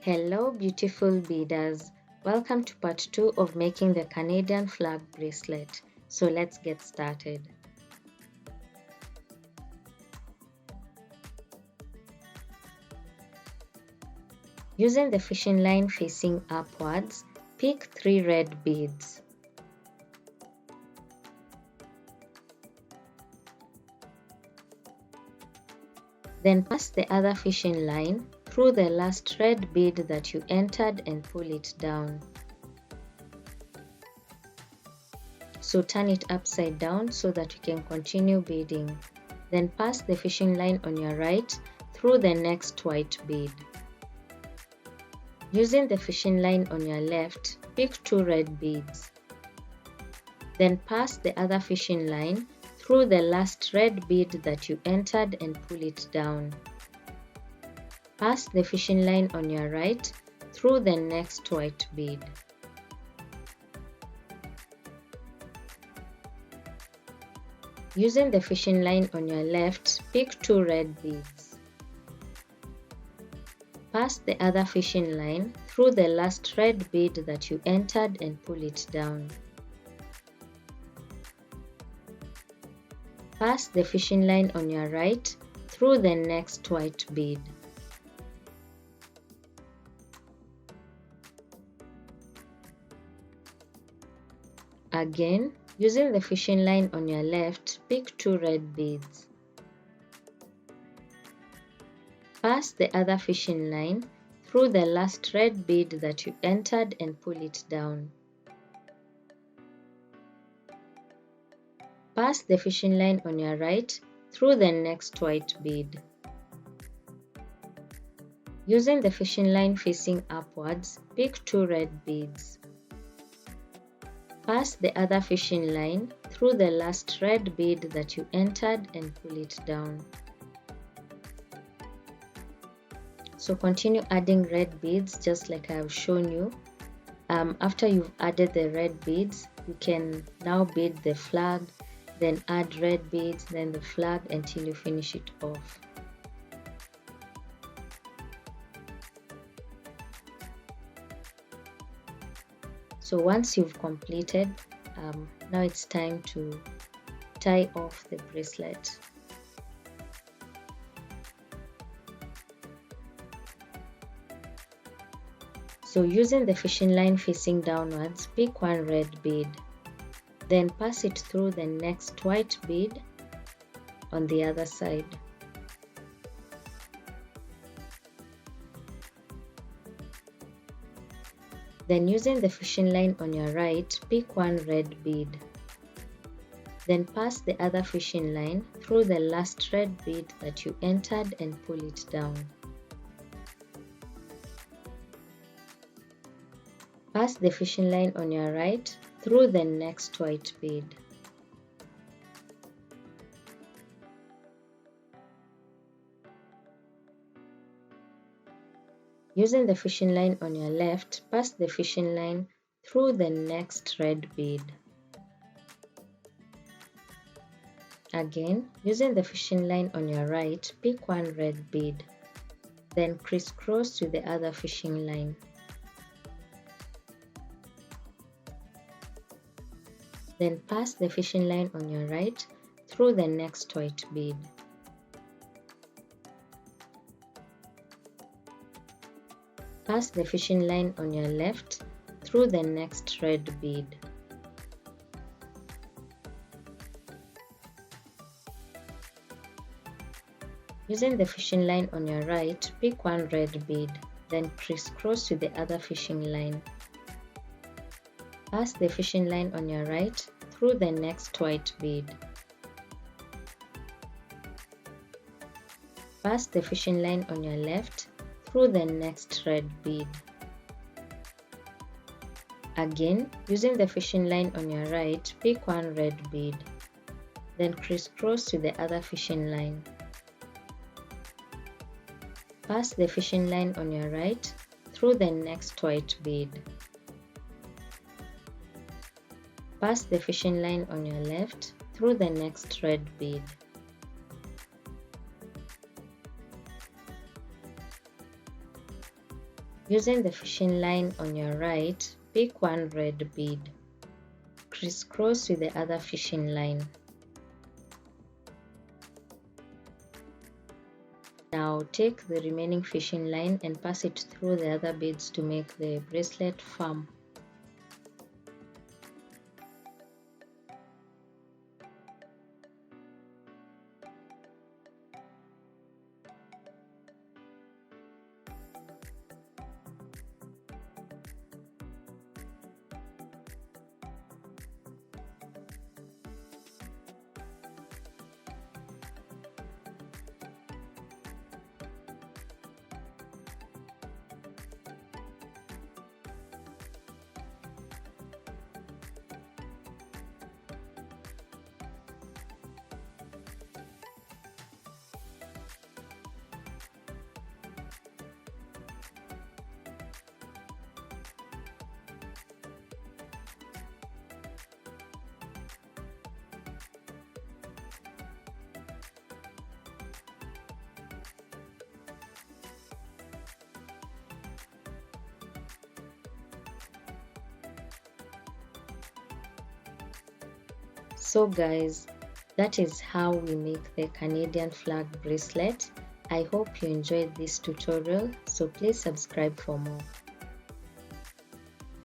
Hello beautiful beaders, welcome to part 2 of making the Canadian flag bracelet. So let's get started. Using the fishing line facing upwards, pick 3 red beads. Then pass the other fishing line through the last red bead that you entered and pull it down. So turn it upside down so that you can continue beading. Then pass the fishing line on your right through the next white bead. Using the fishing line on your left, pick 2 red beads. Then pass the other fishing line through the last red bead that you entered and pull it down. Pass the fishing line on your right through the next white bead. Using the fishing line on your left, pick 2 red beads. Pass the other fishing line through the last red bead that you entered and pull it down. Pass the fishing line on your right through the next white bead. Again, using the fishing line on your left, pick 2 red beads. Pass the other fishing line through the last red bead that you entered and pull it down. Pass the fishing line on your right through the next white bead. Using the fishing line facing upwards, pick 2 red beads. Pass the other fishing line through the last red bead that you entered and pull it down. So continue adding red beads just like I have shown you. After you've added the red beads, you can now bead the flag, then add red beads, then the flag until you finish it off. So once you've completed, now it's time to tie off the bracelet. So using the fishing line facing downwards, pick 1 red bead. Then pass it through the next white bead on the other side. Then using the fishing line on your right, pick 1 red bead. Then pass the other fishing line through the last red bead that you entered and pull it down. Pass the fishing line on your right through the next white bead. Using the fishing line on your left, pass the fishing line through the next red bead. Again, using the fishing line on your right, pick 1 red bead. Then crisscross to the other fishing line. Then pass the fishing line on your right through the next white bead. Pass the fishing line on your left through the next red bead. Using the fishing line on your right, pick 1 red bead, then crisscross to the other fishing line. Pass the fishing line on your right through the next white bead. Pass the fishing line on your left through the next red bead. Again, using the fishing line on your right, pick 1 red bead, then crisscross to the other fishing line. Pass the fishing line on your right through the next white bead. Pass the fishing line on your left through the next red bead. Using the fishing line on your right, pick one red bead. Crisscross with the other fishing line. Now take the remaining fishing line and pass it through the other beads to make the bracelet firm. So guys, that is how we make the Canadian flag bracelet. I hope you enjoyed this tutorial, so please subscribe for more.